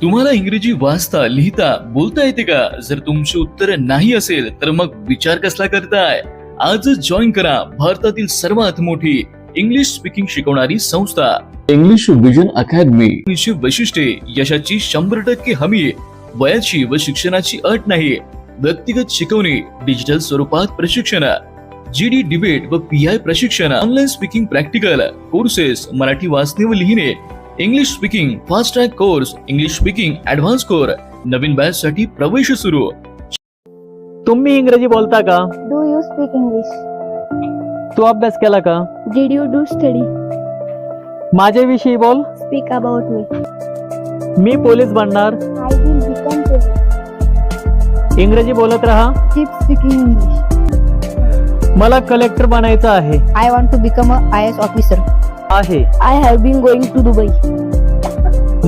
तुम्हाला इंग्रजी वाचता लिहिता बोलता येते का? जर तुमचे उत्तर नाही असेल तर मग विचार कसला करताय? आजच जॉईन करा भारतातील सर्वात मोठी इंग्लिश स्पीकिंग शिकवणारी संस्था इंग्लिश विजन अकॅडमी. वैशिष्ट्ये, यशाची 100% हमी, वयाची व शिक्षणाची अट नाही, व्यक्तिगत शिकवणी, डिजिटल स्वरूपात प्रशिक्षण, जीडी डिबेट व पीआय प्रशिक्षण, online speaking practical courses, Marathi वाचणे व लिहिणे, English speaking fast track course, English speaking advance course. नवीन बॅच साठी प्रवेश सुरू. तुम्ही इंग्रजी बोलता का? Do you speak English? तू अभ्यास केला का? Did you do study? माझ्याविषयी बोल. Speak about me. Me police बनणार. I will become police. इंग्रजी बोलत राहा. Keep speaking English. मला कलेक्टर बनायचं आहे. I want to become a IAS officer. आहे. I have been going to Dubai.